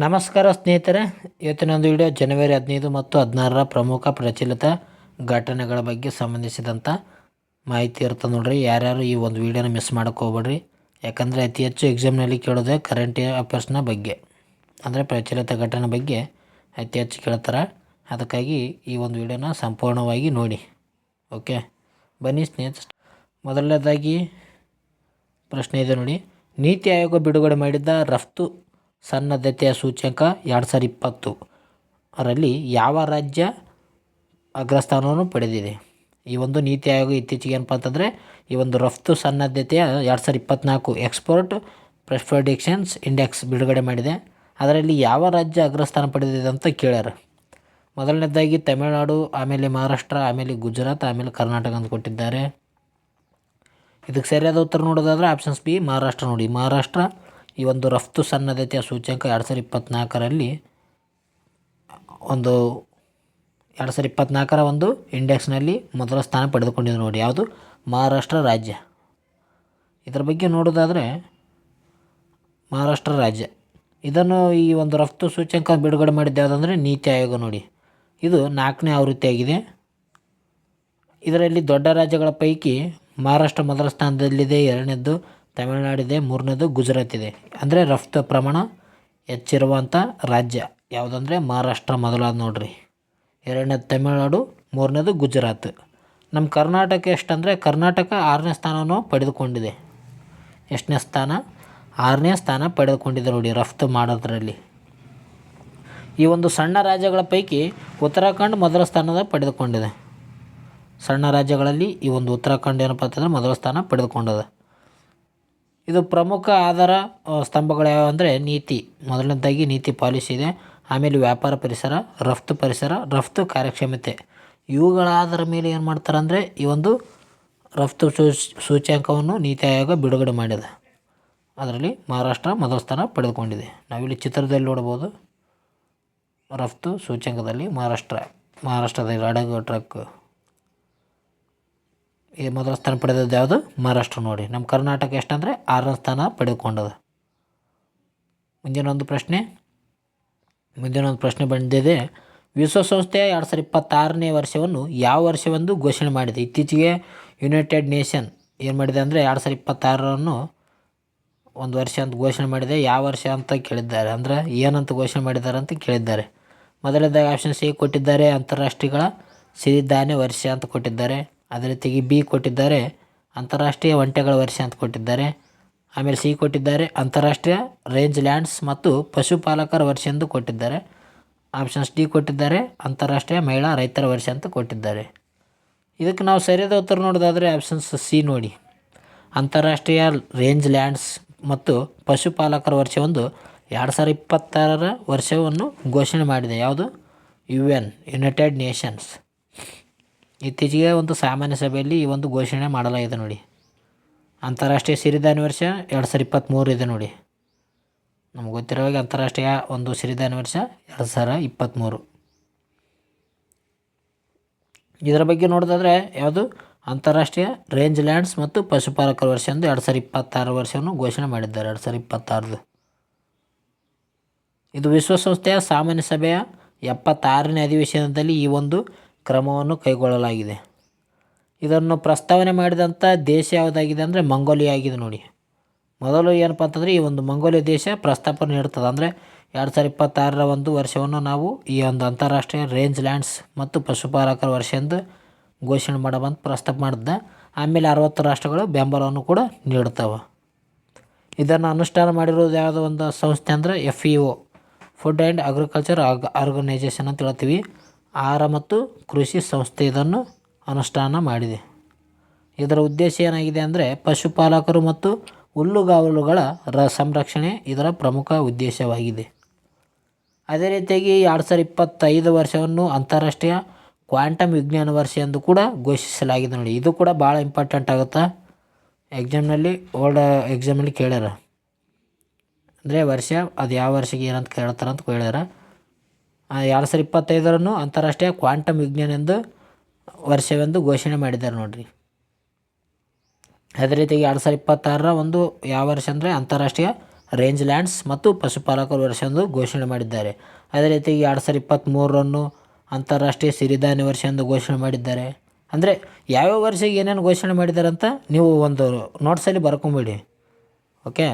ನಮಸ್ಕಾರ ಸ್ನೇಹಿತರೆ, ಇವತ್ತಿನ ಒಂದು ವಿಡಿಯೋ ಜನವರಿ 15 ಮತ್ತು 16ರ ಪ್ರಮುಖ ಪ್ರಚಲಿತ ಘಟನೆಗಳ ಬಗ್ಗೆ ಸಂಬಂಧಿಸಿದಂಥ ಮಾಹಿತಿ ಇರ್ತದೆ ನೋಡ್ರಿ. ಯಾರ್ಯಾರು ಈ ಒಂದು ವಿಡಿಯೋನ ಮಿಸ್ ಮಾಡೋಕೆ ಹೋಗ್ಬೇಡ್ರಿ. ಯಾಕಂದರೆ ಅತಿ ಹೆಚ್ಚು ಎಕ್ಸಾಮ್ನಲ್ಲಿ ಕೇಳೋದೇ ಕರೆಂಟ್ ಅಫೇರ್ಸ್ನ ಬಗ್ಗೆ, ಅಂದರೆ ಪ್ರಚಲಿತ ಘಟನೆ ಬಗ್ಗೆ ಅತಿ ಹೆಚ್ಚು ಕೇಳ್ತಾರೆ. ಅದಕ್ಕಾಗಿ ಈ ಒಂದು ವಿಡಿಯೋನ ಸಂಪೂರ್ಣವಾಗಿ ನೋಡಿ. ಓಕೆ, ಬನ್ನಿ ಸ್ನೇಹಿತರೆ. ಮೊದಲನೇದಾಗಿ ಪ್ರಶ್ನೆ ಇದೆ ನೋಡಿ. ನೀತಿ ಆಯೋಗ ಬಿಡುಗಡೆ ಮಾಡಿದ್ದ ರಫ್ತು ಸನ್ನದ್ಧತೆಯ ಸೂಚ್ಯಂಕ 2020 ರಲ್ಲಿ ಯಾವ ರಾಜ್ಯ ಅಗ್ರಸ್ಥಾನವನ್ನು ಪಡೆದಿದೆ? ಈ ಒಂದು ನೀತಿ ಆಯೋಗ ಇತ್ತೀಚೆಗೆ ಏನಪ್ಪ ಅಂತಂದರೆ ಈ ಒಂದು ರಫ್ತು ಸನ್ನದ್ಧತೆಯ 2024 ಎಕ್ಸ್ಪೋರ್ಟ್ ಪ್ರೆಡಿಕ್ಷನ್ಸ್ ಇಂಡೆಕ್ಸ್ ಬಿಡುಗಡೆ ಮಾಡಿದೆ. ಅದರಲ್ಲಿ ಯಾವ ರಾಜ್ಯ ಅಗ್ರಸ್ಥಾನ ಪಡೆದಿದೆ ಅಂತ ಕೇಳ್ಯಾರ. ಮೊದಲನೇದಾಗಿ ತಮಿಳುನಾಡು, ಆಮೇಲೆ ಮಹಾರಾಷ್ಟ್ರ, ಆಮೇಲೆ ಗುಜರಾತ್, ಆಮೇಲೆ ಕರ್ನಾಟಕ ಅಂತ ಕೊಟ್ಟಿದ್ದಾರೆ. ಇದಕ್ಕೆ ಸರಿಯಾದ ಉತ್ತರ ನೋಡೋದಾದರೆ ಆಪ್ಷನ್ಸ್ ಬಿ ಮಹಾರಾಷ್ಟ್ರ ನೋಡಿ. ಮಹಾರಾಷ್ಟ್ರ ಈ ಒಂದು ರಫ್ತು ಸನ್ನದ್ಧತೆಯ ಸೂಚ್ಯಂಕ 2024ರಲ್ಲಿ ಒಂದು 2024ರ ಒಂದು ಇಂಡೆಕ್ಸ್ನಲ್ಲಿ ಮೊದಲ ಸ್ಥಾನ ಪಡೆದುಕೊಂಡಿದೆ ನೋಡಿ. ಯಾವುದು? ಮಹಾರಾಷ್ಟ್ರ ರಾಜ್ಯ. ಇದರ ಬಗ್ಗೆ ನೋಡೋದಾದರೆ ಮಹಾರಾಷ್ಟ್ರ ರಾಜ್ಯ ಇದನ್ನು ಈ ಒಂದು ರಫ್ತು ಸೂಚ್ಯಂಕ ಬಿಡುಗಡೆ ಮಾಡಿದ್ದು ಯಾವುದಂದರೆ ನೀತಿ ಆಯೋಗ ನೋಡಿ. ಇದು 4ನೇ ಆವೃತ್ತಿಯಾಗಿದೆ. ಇದರಲ್ಲಿ ದೊಡ್ಡ ರಾಜ್ಯಗಳ ಪೈಕಿ ಮಹಾರಾಷ್ಟ್ರ ಮೊದಲ ಸ್ಥಾನದಲ್ಲಿದೆ, 2ನೇದು ತಮಿಳುನಾಡಿದೆ, 3ನೇದು ಗುಜರಾತ್ ಇದೆ. ಅಂದರೆ ರಫ್ತು ಪ್ರಮಾಣ ಹೆಚ್ಚಿರುವಂಥ ರಾಜ್ಯ ಯಾವುದಂದರೆ ಮಹಾರಾಷ್ಟ್ರ ಮೊದಲಾದ ನೋಡ್ರಿ. 2ನೇದು ತಮಿಳುನಾಡು, 3ನೇದು ಗುಜರಾತ್. ನಮ್ಮ ಕರ್ನಾಟಕ ಎಷ್ಟಂದರೆ ಕರ್ನಾಟಕ 6ನೇ ಸ್ಥಾನವನ್ನು ಪಡೆದುಕೊಂಡಿದೆ. ಎಷ್ಟನೇ ಸ್ಥಾನ? 6ನೇ ಸ್ಥಾನ ಪಡೆದುಕೊಂಡಿದೆ ನೋಡಿ ರಫ್ತು ಮಾಡೋದ್ರಲ್ಲಿ. ಈ ಒಂದು ಸಣ್ಣ ರಾಜ್ಯಗಳ ಪೈಕಿ ಉತ್ತರಾಖಂಡ್ ಮೊದಲ ಸ್ಥಾನದ ಪಡೆದುಕೊಂಡಿದೆ. ಸಣ್ಣ ರಾಜ್ಯಗಳಲ್ಲಿ ಈ ಒಂದು ಉತ್ತರಾಖಂಡ್ ಏನಪ್ಪ ಅಂತಂದರೆ ಮೊದಲ ಸ್ಥಾನ ಪಡೆದುಕೊಂಡಿದೆ. ಇದು ಪ್ರಮುಖ ಆಧಾರ ಸ್ತಂಭಗಳು ಯಾವ ಅಂದರೆ ನೀತಿ. ಮೊದಲನೇದಾಗಿ ನೀತಿ ಪಾಲಿಸಿ ಇದೆ, ಆಮೇಲೆ ವ್ಯಾಪಾರ ಪರಿಸರ, ರಫ್ತು ಕಾರ್ಯಕ್ಷಮತೆ. ಇವುಗಳ ಆಧಾರ ಮೇಲೆ ಏನು ಮಾಡ್ತಾರೆ ಅಂದರೆ ಈ ಒಂದು ರಫ್ತು ಸೂಚ್ಯಂಕವನ್ನು ನೀತಿ ಆಯೋಗ ಬಿಡುಗಡೆ ಮಾಡಿದೆ. ಅದರಲ್ಲಿ ಮಹಾರಾಷ್ಟ್ರ ಮೊದಲ ಸ್ಥಾನ ಪಡೆದುಕೊಂಡಿದೆ. ನಾವಿಲ್ಲಿ ಚಿತ್ರದಲ್ಲಿ ನೋಡ್ಬೋದು. ರಫ್ತು ಸೂಚ್ಯಂಕದಲ್ಲಿ ಮಹಾರಾಷ್ಟ್ರದಲ್ಲಿ ಹಡಗು, ಟ್ರಕ್ ಈ ಮೊದಲ ಸ್ಥಾನ ಪಡೆದದ್ದು ಯಾವುದು? ಮಹಾರಾಷ್ಟ್ರ ನೋಡಿ. ನಮ್ಮ ಕರ್ನಾಟಕ ಎಷ್ಟಂದರೆ 6ನೇ ಸ್ಥಾನ ಪಡೆದುಕೊಂಡದು. ಮುಂದಿನ ಒಂದು ಪ್ರಶ್ನೆ ಬಂದಿದೆ. ವಿಶ್ವಸಂಸ್ಥೆಯ 2026ನೇ ವರ್ಷವನ್ನು ಯಾವ ವರ್ಷವೆಂದು ಘೋಷಣೆ ಮಾಡಿದೆ? ಇತ್ತೀಚೆಗೆ ಯುನೈಟೆಡ್ ನೇಷನ್ ಏನು ಮಾಡಿದೆ ಅಂದರೆ 2026ರನ್ನು ಒಂದು ವರ್ಷ ಅಂತ ಘೋಷಣೆ ಮಾಡಿದೆ. ಯಾವ ವರ್ಷ ಅಂತ ಕೇಳಿದ್ದಾರೆ, ಅಂದರೆ ಏನಂತ ಘೋಷಣೆ ಮಾಡಿದ್ದಾರೆ ಅಂತ ಕೇಳಿದ್ದಾರೆ. ಮೊದಲನೇದಾಗಿ ಆಪ್ಷನ್ ಸಿ ಕೊಟ್ಟಿದ್ದಾರೆ, ಅಂತಾರಾಷ್ಟ್ರೀಯ ಸಿರಿಧಾನ್ಯ ವರ್ಷ ಅಂತ ಕೊಟ್ಟಿದ್ದಾರೆ. ಅದೇ ರೀತಿಯಾಗಿ ಬಿ ಕೊಟ್ಟಿದ್ದಾರೆ, ಅಂತಾರಾಷ್ಟ್ರೀಯ ಒಂಟೆಗಳ ವರ್ಷ ಅಂತ ಕೊಟ್ಟಿದ್ದಾರೆ. ಆಮೇಲೆ ಸಿ ಕೊಟ್ಟಿದ್ದಾರೆ, ಅಂತಾರಾಷ್ಟ್ರೀಯ ರೇಂಜ್ ಲ್ಯಾಂಡ್ಸ್ ಮತ್ತು ಪಶುಪಾಲಕರ ವರ್ಷ ಎಂದು ಕೊಟ್ಟಿದ್ದಾರೆ. ಆಪ್ಷನ್ಸ್ ಡಿ ಕೊಟ್ಟಿದ್ದಾರೆ, ಅಂತಾರಾಷ್ಟ್ರೀಯ ಮಹಿಳಾ ರೈತರ ವರ್ಷ ಅಂತ ಕೊಟ್ಟಿದ್ದಾರೆ. ಇದಕ್ಕೆ ನಾವು ಸರಿಯಾದ ಉತ್ತರ ನೋಡೋದಾದರೆ ಆಪ್ಷನ್ಸ್ ಸಿ ನೋಡಿ. ಅಂತಾರಾಷ್ಟ್ರೀಯ ರೇಂಜ್ ಲ್ಯಾಂಡ್ಸ್ ಮತ್ತು ಪಶುಪಾಲಕರ ವರ್ಷವೊಂದು 2026ರ ವರ್ಷವನ್ನು ಘೋಷಣೆ ಮಾಡಿದೆ. ಯಾವುದು? United Nations. ಇತ್ತೀಚೆಗೆ ಒಂದು ಸಾಮಾನ್ಯ ಸಭೆಯಲ್ಲಿ ಈ ಒಂದು ಘೋಷಣೆ ಮಾಡಲಾಗಿದೆ ನೋಡಿ. ಅಂತಾರಾಷ್ಟ್ರೀಯ ಸಿರಿಧಾನ್ಯ ವರ್ಷ 2023 ಇದೆ ನೋಡಿ. ನಮ್ಗೆ ಗೊತ್ತಿರೋವಾಗ ಅಂತಾರಾಷ್ಟ್ರೀಯ ಒಂದು ಸಿರಿಧಾನ್ಯ ವರ್ಷ 2023. ಇದರ ಬಗ್ಗೆ ನೋಡೋದಾದರೆ ಯಾವುದು? ಅಂತಾರಾಷ್ಟ್ರೀಯ ರೇಂಜ್ ಲ್ಯಾಂಡ್ಸ್ ಮತ್ತು ಪಶುಪಾಲಕರ ವರ್ಷ ಎಂದು 2026 ವರ್ಷವನ್ನು ಘೋಷಣೆ ಮಾಡಿದ್ದಾರೆ. 2026 ಇದು ವಿಶ್ವಸಂಸ್ಥೆಯ ಸಾಮಾನ್ಯ ಸಭೆಯ 76ನೇ ಅಧಿವೇಶನದಲ್ಲಿ ಈ ಒಂದು ಕ್ರಮವನ್ನು ಕೈಗೊಳ್ಳಲಾಗಿದೆ. ಇದನ್ನು ಪ್ರಸ್ತಾವನೆ ಮಾಡಿದಂಥ ದೇಶ ಯಾವುದಾಗಿದೆ ಅಂದರೆ ಮಂಗೋಲಿಯಾ ಆಗಿದೆ ನೋಡಿ. ಮೊದಲು ಏನಪ್ಪ ಅಂತಂದರೆ ಈ ಒಂದು ಮಂಗೋಲಿಯಾ ದೇಶ ಪ್ರಸ್ತಾಪನೆ ನೀಡ್ತದೆ. ಅಂದರೆ 2026ರ ಒಂದು ವರ್ಷವನ್ನು ನಾವು ಈ ಒಂದು ಅಂತಾರಾಷ್ಟ್ರೀಯ ರೇಂಜ್ ಲ್ಯಾಂಡ್ಸ್ ಮತ್ತು ಪಶುಪಾಲಕರ ವರ್ಷ ಎಂದು ಘೋಷಣೆ ಮಾಡಬಂತ ಪ್ರಸ್ತಾಪ ಮಾಡಿದ್ದ. ಆಮೇಲೆ 60 ರಾಷ್ಟ್ರಗಳು ಬೆಂಬಲವನ್ನು ಕೂಡ ನೀಡ್ತವೆ. ಇದನ್ನು ಅನುಷ್ಠಾನ ಮಾಡಿರೋದು ಯಾವುದೋ ಒಂದು ಸಂಸ್ಥೆ ಅಂದರೆ FAO, food and agriculture organisation ಅಂತ ಹೇಳ್ತೀವಿ. ಆಹಾರ ಮತ್ತು ಕೃಷಿ ಸಂಸ್ಥೆ ಇದನ್ನು ಅನುಷ್ಠಾನ ಮಾಡಿದೆ. ಇದರ ಉದ್ದೇಶ ಏನಾಗಿದೆ ಅಂದರೆ ಪಶುಪಾಲಕರು ಮತ್ತು ಹುಲ್ಲುಗಾವಲುಗಳ ಸಂರಕ್ಷಣೆ ಇದರ ಪ್ರಮುಖ ಉದ್ದೇಶವಾಗಿದೆ. ಅದೇ ರೀತಿಯಾಗಿ 2025 ವರ್ಷವನ್ನು ಅಂತಾರಾಷ್ಟ್ರೀಯ ಕ್ವಾಂಟಮ್ ವಿಜ್ಞಾನ ವರ್ಷ ಎಂದು ಕೂಡ ಘೋಷಿಸಲಾಗಿದೆ ನೋಡಿ. ಇದು ಕೂಡ ಭಾಳ ಇಂಪಾರ್ಟೆಂಟ್ ಆಗುತ್ತಾ ಎಕ್ಸಾಮ್ನಲ್ಲಿ, ಎಕ್ಸಾಮಲ್ಲಿ ಕೇಳ್ಯಾರ. ಅಂದರೆ ವರ್ಷ ಅದು ಯಾವ ವರ್ಷಕ್ಕೆ ಏನಂತ ಕೇಳ್ತಾರೆ ಅಂತ ಕೇಳ್ಯಾರ. 2025ರನ್ನು ಅಂತಾರಾಷ್ಟ್ರೀಯ ಕ್ವಾಂಟಮ್ ವಿಜ್ಞಾನ ಎಂದು ವರ್ಷವೆಂದು ಘೋಷಣೆ ಮಾಡಿದ್ದಾರೆ ನೋಡಿರಿ. ಅದೇ ರೀತಿಯಾಗಿ 2026ರ ಒಂದು ಯಾವ ವರ್ಷ ಅಂದರೆ ಅಂತಾರಾಷ್ಟ್ರೀಯ ರೇಂಜ್ ಲ್ಯಾಂಡ್ಸ್ ಮತ್ತು ಪಶುಪಾಲಕರ ವರ್ಷ ಎಂದು ಘೋಷಣೆ ಮಾಡಿದ್ದಾರೆ. ಅದೇ ರೀತಿಯಾಗಿ 2023 ಅಂತಾರಾಷ್ಟ್ರೀಯ ಸಿರಿಧಾನ್ಯ ವರ್ಷ ಎಂದು ಘೋಷಣೆ ಮಾಡಿದ್ದಾರೆ. ಅಂದರೆ ಯಾವ್ಯಾವ ವರ್ಷಕ್ಕೆ ಏನೇನು ಘೋಷಣೆ ಮಾಡಿದ್ದಾರೆ ಅಂತ ನೀವು ಒಂದು ನೋಟ್ಸಲ್ಲಿ ಬರ್ಕೊಂಬಿಡಿ. ಓಕೆ,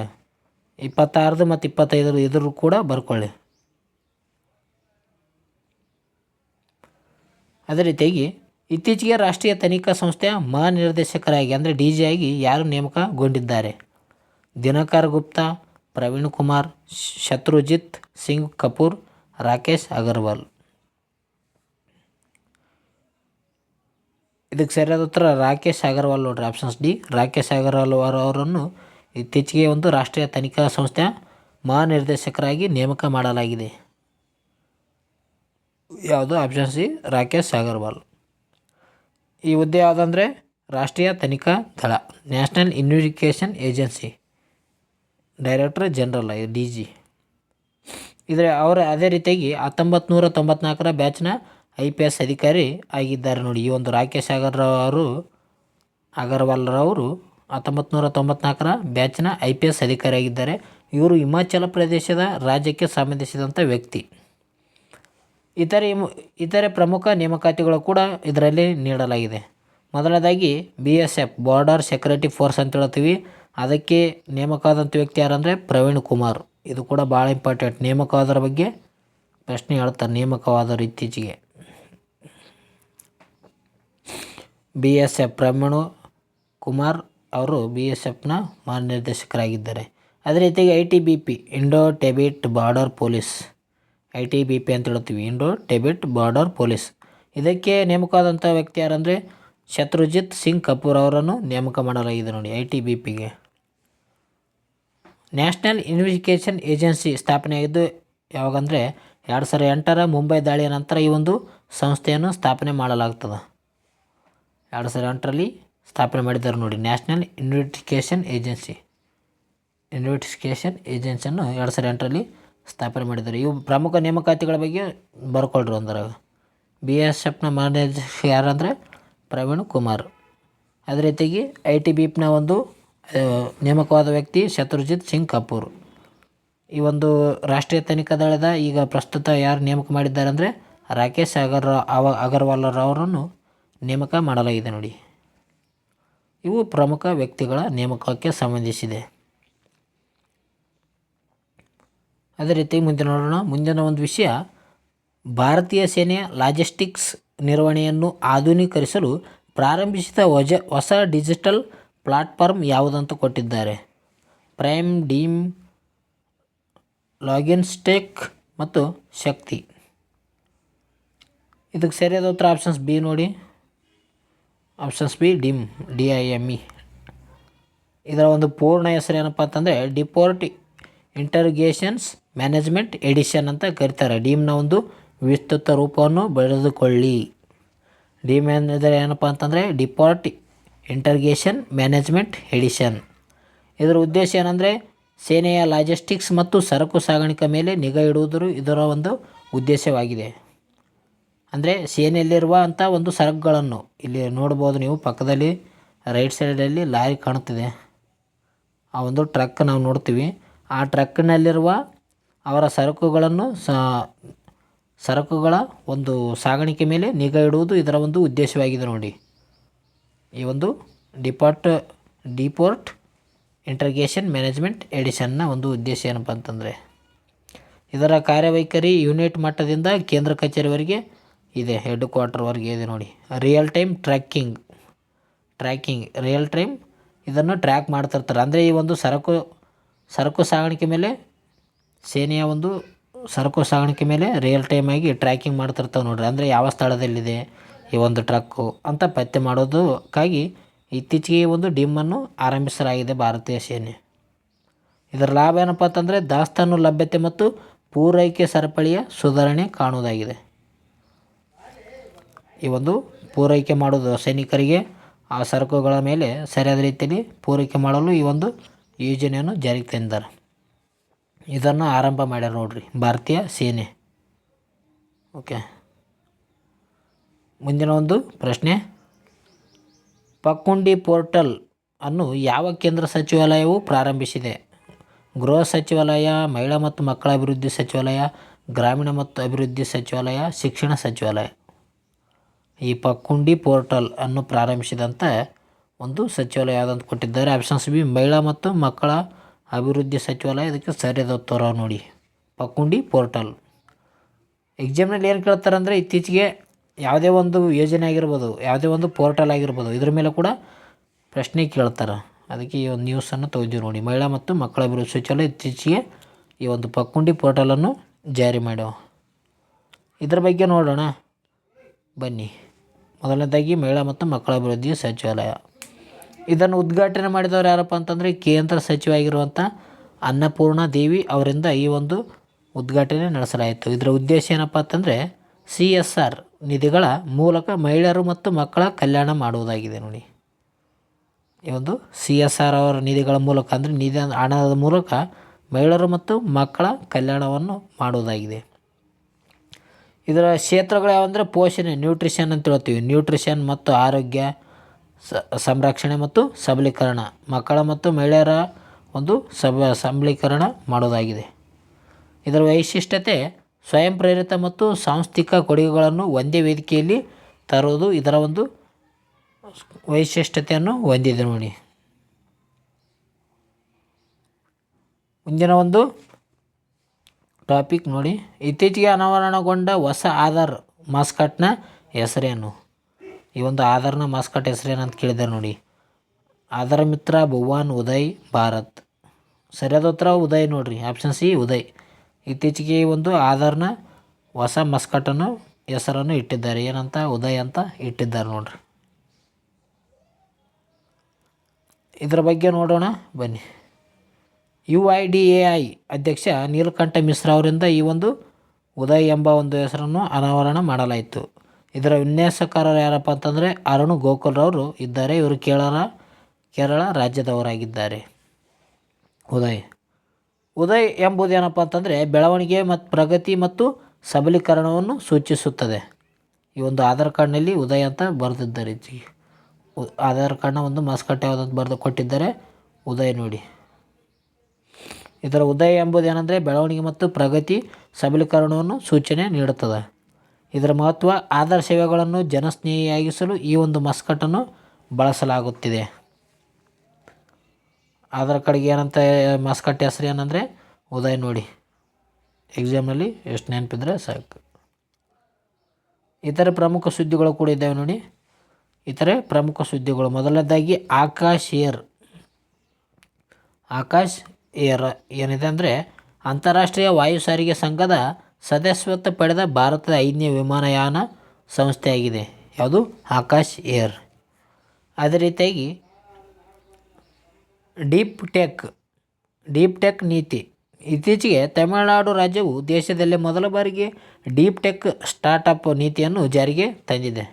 26 ಮತ್ತು 25 ಇದ್ರ ಕೂಡ ಬರ್ಕೊಳ್ಳಿ. ಅದೇ ರೀತಿಯಾಗಿ ಇತ್ತೀಚೆಗೆ ರಾಷ್ಟ್ರೀಯ ತನಿಖಾ ಸಂಸ್ಥೆಯ ಮಹಾನಿರ್ದೇಶಕರಾಗಿ ಅಂದರೆ DG ಆಗಿ ಯಾರು ನೇಮಕಗೊಂಡಿದ್ದಾರೆ? ದಿನಕರ್ ಗುಪ್ತಾ, ಪ್ರವೀಣ್ ಕುಮಾರ್, ಶತ್ರುಜಿತ್ ಸಿಂಗ್ ಕಪೂರ್, ರಾಕೇಶ್ ಅಗರ್ವಾಲ್. ಇದಕ್ಕೆ ಸರಿಯಾದ ಉತ್ತರ ರಾಕೇಶ್ ಅಗರ್ವಾಲ್ ನೋಡ್ರಿ, ಆಪ್ಷನ್ಸ್ ಡಿ. ರಾಕೇಶ್ ಅಗರ್ವಾಲ್ ಅವರನ್ನು ಇತ್ತೀಚೆಗೆ ಒಂದು ರಾಷ್ಟ್ರೀಯ ತನಿಖಾ ಸಂಸ್ಥೆಯ ಮಹಾನಿರ್ದೇಶಕರಾಗಿ ನೇಮಕ ಮಾಡಲಾಗಿದೆ. ಯಾವುದು? Option C, Rakesh Agarwal. ಈ ಹುದ್ದೆ ಯಾವುದಂದರೆ ರಾಷ್ಟ್ರೀಯ ತನಿಖಾ ದಳ, national investigation agency director general DG. ಇದರ ಅವರು ಅದೇ ರೀತಿಯಾಗಿ 1994 ಬ್ಯಾಚ್ನ IPS ಅಧಿಕಾರಿ ಆಗಿದ್ದಾರೆ ನೋಡಿ. ಈ ಒಂದು ರಾಕೇಶ್ ಅಗರ್ವಾಲ್ರವರು 1994 ಬ್ಯಾಚ್ನ IPS ಅಧಿಕಾರಿ ಆಗಿದ್ದಾರೆ. ಇವರು ಹಿಮಾಚಲ ಪ್ರದೇಶದ ರಾಜ್ಯಕ್ಕೆ ಸಂಬಂಧಿಸಿದಂಥ ವ್ಯಕ್ತಿ. ಇತರೆ ಪ್ರಮುಖ ನೇಮಕಾತಿಗಳು ಕೂಡ ಇದರಲ್ಲಿ ನೀಡಲಾಗಿದೆ. ಮೊದಲನೇದಾಗಿ BSF ಬಾರ್ಡರ್ ಸೆಕ್ಯೂರಿಟಿ ಫೋರ್ಸ್ ಅಂತ ಹೇಳ್ತೀವಿ. ಅದಕ್ಕೆ ನೇಮಕವಾದಂಥ ವ್ಯಕ್ತಿ ಯಾರಂದರೆ ಪ್ರವೀಣ್ ಕುಮಾರ್. ಇದು ಕೂಡ ಭಾಳ ಇಂಪಾರ್ಟೆಂಟ್. ನೇಮಕವಾದರ ಬಗ್ಗೆ ಪ್ರಶ್ನೆ ಹೇಳ್ತಾರೆ. ನೇಮಕವಾದರು ಇತ್ತೀಚೆಗೆ BSF ಪ್ರವೀಣ್ ಕುಮಾರ್ ಅವರು BSFನ ಮಹಾನಿರ್ದೇಶಕರಾಗಿದ್ದಾರೆ. ಅದೇ ರೀತಿಯಾಗಿ ITBP Indo Tibet border police, ITBP ಅಂತ ಹೇಳ್ತೀವಿ, ಇಂಡೋ ಟಿಬೆಟ್ ಬಾರ್ಡರ್ ಪೊಲೀಸ್. ಇದಕ್ಕೆ ನೇಮಕವಾದಂಥ ವ್ಯಕ್ತಿ ಯಾರಂದರೆ ಶತ್ರುಜಿತ್ ಸಿಂಗ್ ಕಪೂರ್ ಅವರನ್ನು ನೇಮಕ ಮಾಡಲಾಗಿದೆ ನೋಡಿ ITBPಗೆ. ನ್ಯಾಷನಲ್ ಇನ್ವೆಸ್ಟಿಗೇಷನ್ ಏಜೆನ್ಸಿ ಸ್ಥಾಪನೆಯಾಗಿದ್ದು ಯಾವಾಗಂದರೆ 2008 ಮುಂಬೈ ದಾಳಿಯ ನಂತರ ಈ ಒಂದು ಸಂಸ್ಥೆಯನ್ನು ಸ್ಥಾಪನೆ ಮಾಡಲಾಗ್ತದೆ. 2008 ಸ್ಥಾಪನೆ ಮಾಡಿದ್ದಾರೆ ನೋಡಿ ನ್ಯಾಷನಲ್ ಇನ್ವೆಸ್ಟಿಗೇಷನ್ ಏಜೆನ್ಸಿಯನ್ನು 2008 ಸ್ಥಾಪನೆ ಮಾಡಿದ್ದಾರೆ. ಇವು ಪ್ರಮುಖ ನೇಮಕಾತಿಗಳ ಬಗ್ಗೆ ಬರ್ಕೊಳ್ರಿ ಒಂದರಾಗ. BSFನ ಮಹಾನಿರ್ದೇಶಕ ಯಾರಂದರೆ ಪ್ರವೀಣ್ ಕುಮಾರ್. ಅದೇ ರೀತಿಯಾಗಿ ITBPನ ಒಂದು ನೇಮಕವಾದ ವ್ಯಕ್ತಿ ಶತ್ರುಜಿತ್ ಸಿಂಗ್ ಕಪೂರ್. ಈ ಒಂದು ರಾಷ್ಟ್ರೀಯ ತನಿಖಾ ದಳದ ಈಗ ಪ್ರಸ್ತುತ ಯಾರು ನೇಮಕ ಮಾಡಿದ್ದಾರೆ ಅಂದರೆ ರಾಕೇಶ್ ಅಗರ್ವಾಲ್ರವರನ್ನು ನೇಮಕ ಮಾಡಲಾಗಿದೆ ನೋಡಿ. ಇವು ಪ್ರಮುಖ ವ್ಯಕ್ತಿಗಳ ನೇಮಕಕ್ಕೆ ಸಂಬಂಧಿಸಿದೆ. ಅದೇ ರೀತಿ ಮುಂದೆ ನೋಡೋಣ. ಮುಂದಿನ ಒಂದು ವಿಷಯ, ಭಾರತೀಯ ಸೇನೆಯ ಲಾಜಿಸ್ಟಿಕ್ಸ್ ನಿರ್ವಹಣೆಯನ್ನು ಆಧುನೀಕರಿಸಲು ಪ್ರಾರಂಭಿಸಿದ ಹೊಸ ಡಿಜಿಟಲ್ ಪ್ಲಾಟ್ಫಾರ್ಮ್ ಯಾವುದಂತ ಕೊಟ್ಟಿದ್ದಾರೆ? ಪ್ರೈಮ್, ಡೀಮ್, ಲಾಗಿಸ್ಟಿಕ್ ಮತ್ತು ಶಕ್ತಿ. ಇದಕ್ಕೆ ಸರಿಯಾದ ಉತ್ತರ ಆಪ್ಷನ್ಸ್ ಬಿ ನೋಡಿ. Options B DIME, DIME. ಇದರ ಒಂದು ಪೂರ್ಣ ಹೆಸರು ಏನಪ್ಪ ಅಂತಂದರೆ ಡಿಪೋರ್ಟ್ ಇಂಟರ್ಗೇಷನ್ಸ್ ಮ್ಯಾನೇಜ್ಮೆಂಟ್ ಎಡಿಷನ್ ಅಂತ ಕರೀತಾರೆ. DIMEನ ಒಂದು ವಿಸ್ತೃತ ರೂಪವನ್ನು ಬರೆದುಕೊಳ್ಳಿ. DIME ಅಂದರೆ ಏನಪ್ಪ ಅಂತಂದರೆ ಡಿಪೋರ್ಟ್ ಇಂಟರ್ಗೇಷನ್ ಮ್ಯಾನೇಜ್ಮೆಂಟ್ ಎಡಿಷನ್. ಇದರ ಉದ್ದೇಶ ಏನಂದರೆ ಸೇನೆಯ ಲಾಜಿಸ್ಟಿಕ್ಸ್ ಮತ್ತು ಸರಕು ಸಾಗಾಣಿಕೆ ಮೇಲೆ ನಿಗಾ ಇಡುವುದು ಇದರ ಒಂದು ಉದ್ದೇಶವಾಗಿದೆ. ಅಂದರೆ ಸೇನೆಯಲ್ಲಿರುವ ಅಂಥ ಒಂದು ಸರಕುಗಳನ್ನು ಇಲ್ಲಿ ನೋಡ್ಬೋದು ನೀವು. ಪಕ್ಕದಲ್ಲಿ ರೈಟ್ ಸೈಡಲ್ಲಿ ಲಾರಿ ಕಾಣುತ್ತಿದೆ. ಆ ಒಂದು ಟ್ರಕ್ ನಾವು ನೋಡ್ತೀವಿ. ಆ ಟ್ರಕ್ನಲ್ಲಿರುವ ಅವರ ಸರಕುಗಳ ಒಂದು ಸಾಗಾಣಿಕೆ ಮೇಲೆ ನಿಗಾ ಇಡುವುದು ಇದರ ಒಂದು ಉದ್ದೇಶವಾಗಿದೆ ನೋಡಿ. ಈ ಒಂದು ಡಿಪೋರ್ಟ್ ಇಂಟರ್ಗೇಷನ್ ಮ್ಯಾನೇಜ್ಮೆಂಟ್ ಎಡಿಷನ್ನ ಒಂದು ಉದ್ದೇಶ ಏನಪ್ಪ ಅಂತಂದರೆ ಇದರ ಕಾರ್ಯವೈಖರಿ ಯೂನಿಟ್ ಮಟ್ಟದಿಂದ ಕೇಂದ್ರ ಕಚೇರಿವರೆಗೆ ಇದೆ, ಹೆಡ್ ಕ್ವಾರ್ಟರ್ವರೆಗೆ ಇದೆ ನೋಡಿ. Real time tracking real time ಇದನ್ನು ಟ್ರ್ಯಾಕ್ ಮಾಡ್ತಿರ್ತಾರೆ. ಅಂದರೆ ಈ ಒಂದು ಸರಕು ಸಾಗಾಣಿಕೆ ಮೇಲೆ ಸೇನೆಯ ಒಂದು ಸರಕು ಸಾಗಾಣಿಕೆ ಮೇಲೆ ರಿಯಲ್ ಟೈಮ್ ಆಗಿ ಟ್ರ್ಯಾಕಿಂಗ್ ಮಾಡ್ತಿರ್ತಾವೆ ನೋಡ್ರಿ. ಅಂದರೆ ಯಾವ ಸ್ಥಳದಲ್ಲಿದೆ ಈ ಒಂದು ಟ್ರಕ್ಕು ಅಂತ ಪತ್ತೆ ಮಾಡೋದಕ್ಕಾಗಿ ಇತ್ತೀಚೆಗೆ ಈ ಒಂದು DIMEಅನ್ನು ಆರಂಭಿಸಲಾಗಿದೆ ಭಾರತೀಯ ಸೇನೆ. ಇದರ ಲಾಭ ಏನಪ್ಪ ಅಂತಂದರೆ ದಾಸ್ತಾನು ಲಭ್ಯತೆ ಮತ್ತು ಪೂರೈಕೆ ಸರಪಳಿಯ ಸುಧಾರಣೆ ಕಾಣುವುದಾಗಿದೆ. ಈ ಒಂದು ಪೂರೈಕೆ ಮಾಡೋದು ಸೈನಿಕರಿಗೆ ಆ ಸರಕುಗಳ ಮೇಲೆ ಸರಿಯಾದ ರೀತಿಯಲ್ಲಿ ಪೂರೈಕೆ ಮಾಡಲು ಈ ಒಂದು ಯೋಜನೆಯನ್ನು ಜಾರಿಗೆ ತಂದಿದ್ದಾರೆ. ಇದನ್ನು ಆರಂಭ ಮಾಡ್ಯಾರ ನೋಡ್ರಿ ಭಾರತೀಯ ಸೇನೆ. ಓಕೆ, ಮುಂದಿನ ಒಂದು ಪ್ರಶ್ನೆ, ಪಕ್ಕುಂಡಿ ಪೋರ್ಟಲ್ ಅನ್ನು ಯಾವ ಕೇಂದ್ರ ಸಚಿವಾಲಯವು ಪ್ರಾರಂಭಿಸಿದೆ? ಗೃಹ ಸಚಿವಾಲಯ, ಮಹಿಳಾ ಮತ್ತು ಮಕ್ಕಳ ಅಭಿವೃದ್ಧಿ ಸಚಿವಾಲಯ, ಗ್ರಾಮೀಣ ಮತ್ತು ಅಭಿವೃದ್ಧಿ ಸಚಿವಾಲಯ, ಶಿಕ್ಷಣ ಸಚಿವಾಲಯ. ಈ ಪಕ್ಕುಂಡಿ ಪೋರ್ಟಲ್ ಅನ್ನು ಪ್ರಾರಂಭಿಸಿದಂಥ ಒಂದು ಸಚಿವಾಲಯ ಯಾವುದಂತ ಕೊಟ್ಟಿದ್ದಾರೆ. ಆಪ್ಷನ್ಸ್ ಬಿ ಮಹಿಳಾ ಮತ್ತು ಮಕ್ಕಳ ಅಭಿವೃದ್ಧಿ ಸಚಿವಾಲಯ. ಇದಕ್ಕೆ ಸರಿಯಾದ ಉತ್ತರ ನೋಡಿ ಪಕ್ಕುಂಡಿ ಪೋರ್ಟಲ್. ಎಕ್ಸಾಮ್ನಲ್ಲಿ ಏನು ಕೇಳ್ತಾರೆ ಅಂದರೆ ಇತ್ತೀಚೆಗೆ ಯಾವುದೇ ಒಂದು ಯೋಜನೆ ಆಗಿರ್ಬೋದು, ಯಾವುದೇ ಒಂದು ಪೋರ್ಟಲ್ ಆಗಿರ್ಬೋದು, ಇದ್ರ ಮೇಲೆ ಕೂಡ ಪ್ರಶ್ನೆ ಕೇಳ್ತಾರೆ. ಅದಕ್ಕೆ ಈ ಒಂದು ನ್ಯೂಸನ್ನು ತೆಗೆದು ನೋಡಿ. ಮಹಿಳಾ ಮತ್ತು ಮಕ್ಕಳ ಅಭಿವೃದ್ಧಿ ಸಚಿವಾಲಯ ಇತ್ತೀಚೆಗೆ ಈ ಒಂದು ಪಕ್ಕುಂಡಿ ಪೋರ್ಟಲನ್ನು ಜಾರಿ ಮಾಡ್ಯಾವ. ಇದ್ರ ಬಗ್ಗೆ ನೋಡೋಣ ಬನ್ನಿ. ಮೊದಲನೇದಾಗಿ ಮಹಿಳಾ ಮತ್ತು ಮಕ್ಕಳ ಅಭಿವೃದ್ಧಿ ಸಚಿವಾಲಯ. ಇದನ್ನು ಉದ್ಘಾಟನೆ ಮಾಡಿದವರು ಯಾರಪ್ಪ ಅಂತಂದರೆ ಕೇಂದ್ರ ಸಚಿವ ಆಗಿರುವಂಥ ಅನ್ನಪೂರ್ಣ ದೇವಿ ಅವರಿಂದ ಈ ಒಂದು ಉದ್ಘಾಟನೆ ನಡೆಸಲಾಯಿತು. ಇದರ ಉದ್ದೇಶ ಏನಪ್ಪ ಅಂತಂದರೆ CSR ನಿಧಿಗಳ ಮೂಲಕ ಮಹಿಳೆಯರು ಮತ್ತು ಮಕ್ಕಳ ಕಲ್ಯಾಣ ಮಾಡುವುದಾಗಿದೆ ನೋಡಿ. ಈ ಒಂದು CSR ಅವರ ನಿಧಿಗಳ ಮೂಲಕ ಅಂದರೆ ನಿಧಿ ಹಣದ ಮೂಲಕ ಮಹಿಳೆಯರು ಮತ್ತು ಮಕ್ಕಳ ಕಲ್ಯಾಣವನ್ನು ಮಾಡುವುದಾಗಿದೆ. ಇದರ ಕ್ಷೇತ್ರಗಳು ಯಾವಂದರೆ ಪೋಷಣೆ, ನ್ಯೂಟ್ರಿಷನ್ ಅಂತ ಹೇಳ್ತೀವಿ. ನ್ಯೂಟ್ರಿಷನ್ ಮತ್ತು ಆರೋಗ್ಯ ಸಂರಕ್ಷಣೆ ಮತ್ತು ಸಬಲೀಕರಣ, ಮಕ್ಕಳ ಮತ್ತು ಮಹಿಳೆಯರ ಒಂದು ಸಬಲೀಕರಣ ಮಾಡೋದಾಗಿದೆ. ಇದರ ವೈಶಿಷ್ಟ್ಯತೆ ಸ್ವಯಂ ಪ್ರೇರಿತ ಮತ್ತು ಸಾಂಸ್ಥಿಕ ಕೊಡುಗೆಗಳನ್ನು ಒಂದೇ ವೇದಿಕೆಯಲ್ಲಿ ತರುವುದು ಇದರ ಒಂದು ವೈಶಿಷ್ಟ್ಯತೆಯನ್ನು ಹೊಂದಿದೆ ನೋಡಿ. ಮುಂದಿನ ಒಂದು ಟಾಪಿಕ್ ನೋಡಿ. ಇತ್ತೀಚೆಗೆ ಅನಾವರಣಗೊಂಡ ಹೊಸ ಆಧಾರ್ ಮಾಸ್ಕಟ್ನ ಹೆಸರೇನು? ಈ ಒಂದು ಆಧಾರ್ನ ಮಾಸ್ಕಟ್ ಹೆಸರೇನು ಅಂತ ಕೇಳಿದ್ದಾರೆ ನೋಡಿ. ಆಧಾರ ಮಿತ್ರ, ಭುವನ್, ಉದಯ್, ಭಾರತ್. ಸರಿಯಾದ ಉತ್ತರ ಉದಯ್ ನೋಡ್ರಿ. Option C Uday. ಇತ್ತೀಚೆಗೆ ಈ ಒಂದು ಆಧಾರ್ನ ಹೊಸ ಮಸ್ಕಟನ್ನು ಹೆಸರನ್ನು ಇಟ್ಟಿದ್ದಾರೆ. ಏನಂತ? ಉದಯ್ ಅಂತ ಇಟ್ಟಿದ್ದಾರೆ ನೋಡ್ರಿ. ಇದರ ಬಗ್ಗೆ ನೋಡೋಣ ಬನ್ನಿ. UIDAI ಅಧ್ಯಕ್ಷ ನೀಲಕಂಠ ಮಿಶ್ರಾ ಅವರಿಂದ ಈ ಒಂದು ಉದಯ್ ಎಂಬ ಒಂದು ಹೆಸರನ್ನು ಅನಾವರಣ ಮಾಡಲಾಯಿತು. ಇದರ ವಿನ್ಯಾಸಕಾರರು ಯಾರಪ್ಪ ಅಂತಂದರೆ ಅರುಣ್ ಗೋಕುಲ್ರವರು ಇದ್ದಾರೆ. ಇವರು ಕೇರಳ ರಾಜ್ಯದವರಾಗಿದ್ದಾರೆ. ಉದಯ್ ಎಂಬುದೇನಪ್ಪ ಅಂತಂದರೆ ಬೆಳವಣಿಗೆ ಮತ್ತು ಪ್ರಗತಿ ಮತ್ತು ಸಬಲೀಕರಣವನ್ನು ಸೂಚಿಸುತ್ತದೆ. ಈ ಒಂದು ಆಧಾರ್ ಕಾರ್ಡ್ನಲ್ಲಿ ಉದಯ್ ಅಂತ ಬರೆದಿದ್ದಾರೆ. ಆಧಾರ್ ಕಾರ್ಡ್ನ ಒಂದು ಮಾಸ್ಕಟ್ ಯಾವುದಂತ ಬರೆದು ಕೊಟ್ಟಿದ್ದಾರೆ, ಉದಯ್ ನೋಡಿ. ಇದರ ಉದಯ್ ಎಂಬುದೇನೆಂದರೆ ಬೆಳವಣಿಗೆ ಮತ್ತು ಪ್ರಗತಿ ಸಬಲೀಕರಣವನ್ನು ಸೂಚನೆ ನೀಡುತ್ತದೆ. ಇದರ ಮಹತ್ವ ಆಧಾರ್ ಸೇವೆಗಳನ್ನು ಜನಸ್ನೇಹಿಯಾಗಿಸಲು ಈ ಒಂದು ಮಸ್ಕಟನ್ನು ಬಳಸಲಾಗುತ್ತಿದೆ. ಆಧಾರ್ ಕಾರ್ಡ್ಗೆ ಏನಂತ ಮಸ್ಕಟ್ ಹೆಸರು ಏನಂದರೆ ಉದಯ್ ನೋಡಿ. ಎಕ್ಸಾಮ್ನಲ್ಲಿ ಎಷ್ಟು ನೆನಪಿದ್ರೆ ಸಾಕು. ಇತರೆ ಪ್ರಮುಖ ಸುದ್ದಿಗಳು ಕೂಡ ಇದ್ದಾವೆ ನೋಡಿ. ಇತರೆ ಪ್ರಮುಖ ಸುದ್ದಿಗಳು ಮೊದಲನೇದಾಗಿ ಆಕಾಶ್ ಏರ್ ಏನಿದೆ ಅಂದರೆ ಅಂತಾರಾಷ್ಟ್ರೀಯ ವಾಯು ಸಾರಿಗೆ ಸಂಘದ ಸದಸ್ಯತ್ವ ಪಡೆದ ಭಾರತದ 5ನೇ ವಿಮಾನಯಾನ ಸಂಸ್ಥೆಯಾಗಿದೆ. ಯಾವುದು? ಆಕಾಶ್ ಏರ್. ಅದೇ ರೀತಿಯಾಗಿ ಡೀಪ್ ಟೆಕ್ ನೀತಿ. ಇತ್ತೀಚೆಗೆ ತಮಿಳುನಾಡು ರಾಜ್ಯವು ದೇಶದಲ್ಲೇ ಮೊದಲ ಬಾರಿಗೆ ಡೀಪ್ ಟೆಕ್ ಸ್ಟಾರ್ಟಪ್ ನೀತಿಯನ್ನು ಜಾರಿಗೆ ತಂದಿದೆ.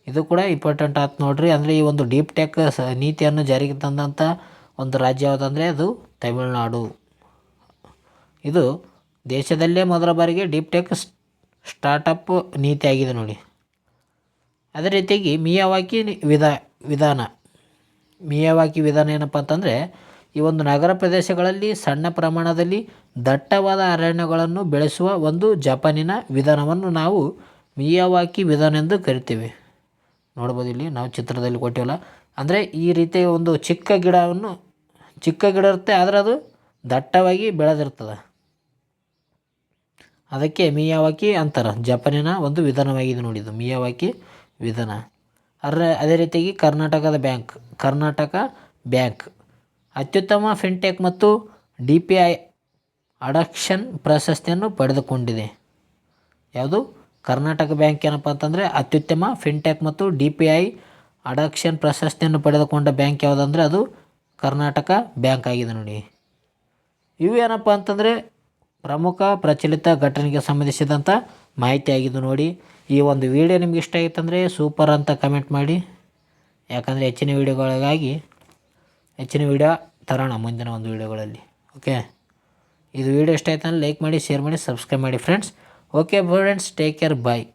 ಇದು ಕೂಡ ಇಂಪಾರ್ಟೆಂಟ್ ಆಯ್ತು ನೋಡ್ರಿ. ಅಂದರೆ ಈ ಒಂದು ಡೀಪ್ ಟೆಕ್ ನೀತಿಯನ್ನು ಜಾರಿಗೆ ತಂದಂಥ ಒಂದು ರಾಜ್ಯ ಯಾವುದಂದರೆ ಅದು ತಮಿಳುನಾಡು. ಇದು ದೇಶದಲ್ಲೇ ಮೊದಲ ಬಾರಿಗೆ ಡೀಪ್ ಟೆಕ್ ಸ್ಟಾರ್ಟಪ್ ನೀತಿ ಆಗಿದೆ ನೋಡಿ. ಅದೇ ರೀತಿಯಾಗಿ ಮಿಯಾವಾಕಿ ವಿಧಾನ ಏನಪ್ಪ ಅಂತಂದರೆ ಈ ಒಂದು ನಗರ ಪ್ರದೇಶಗಳಲ್ಲಿ ಸಣ್ಣ ಪ್ರಮಾಣದಲ್ಲಿ ದಟ್ಟವಾದ ಅರಣ್ಯಗಳನ್ನು ಬೆಳೆಸುವ ಒಂದು ಜಪಾನಿನ ವಿಧಾನವನ್ನು ನಾವು ಮಿಯಾವಾಕಿ ವಿಧಾನ ಎಂದು ಕರಿತೀವಿ. ನೋಡ್ಬೋದು ಇಲ್ಲಿ ನಾವು ಚಿತ್ರದಲ್ಲಿ ಕೊಟ್ಟಿವಲ್ಲ. ಅಂದರೆ ಈ ರೀತಿಯ ಒಂದು ಚಿಕ್ಕ ಗಿಡ ಇರುತ್ತೆ, ಆದರೆ ಅದು ದಟ್ಟವಾಗಿ ಬೆಳೆದಿರ್ತದೆ. ಅದಕ್ಕೆ ಮಿಯಾವಾಕಿ ಅಂತಾರೆ. ಜಪಾನಿನ ಒಂದು ವಿಧಾನವಾಗಿದೆ ನೋಡಿ ಇದು ಮಿಯಾವಾಕಿ ವಿಧಾನ. ಅದೇ ರೀತಿಯಾಗಿ ಕರ್ನಾಟಕ ಬ್ಯಾಂಕ್ ಅತ್ಯುತ್ತಮ ಫಿನ್ಟೆಕ್ ಮತ್ತು DPI ಅಡಾಪ್ಷನ್ ಪ್ರಶಸ್ತಿಯನ್ನು ಪಡೆದುಕೊಂಡಿದೆ. ಯಾವುದು? ಕರ್ನಾಟಕ ಬ್ಯಾಂಕ್ ಏನಪ್ಪ ಅಂತಂದರೆ ಅತ್ಯುತ್ತಮ ಫಿನ್ಟೆಕ್ ಮತ್ತು DPI ಅಡಾಪ್ಷನ್ ಪ್ರಶಸ್ತಿಯನ್ನು ಪಡೆದುಕೊಂಡ ಬ್ಯಾಂಕ್ ಯಾವುದಂದರೆ ಅದು ಕರ್ನಾಟಕ ಬ್ಯಾಂಕ್ ಆಗಿದೆ ನೋಡಿ. ಇವು ಏನಪ್ಪ ಅಂತಂದರೆ ಪ್ರಮುಖ ಪ್ರಚಲಿತ ಘಟನೆಗೆ ಸಂಬಂಧಿಸಿದಂಥ ಮಾಹಿತಿ ಆಗಿದ್ದು ನೋಡಿ. ಈ ಒಂದು ವಿಡಿಯೋ ನಿಮ್ಗೆ ಇಷ್ಟ ಆಗಿತ್ತಂದರೆ ಸೂಪರ್ ಅಂತ ಕಮೆಂಟ್ ಮಾಡಿ. ಯಾಕಂದರೆ ಹೆಚ್ಚಿನ ವಿಡಿಯೋ ತರೋಣ ಮುಂದಿನ ಒಂದು ವಿಡಿಯೋಗಳಲ್ಲಿ. ಓಕೆ, ಇದು ವಿಡಿಯೋ ಇಷ್ಟ ಆಯ್ತು ಅಂದರೆ ಲೈಕ್ ಮಾಡಿ, ಶೇರ್ ಮಾಡಿ, ಸಬ್ಸ್ಕ್ರೈಬ್ ಮಾಡಿ friends. Okay friends, take care, ಬಾಯ್.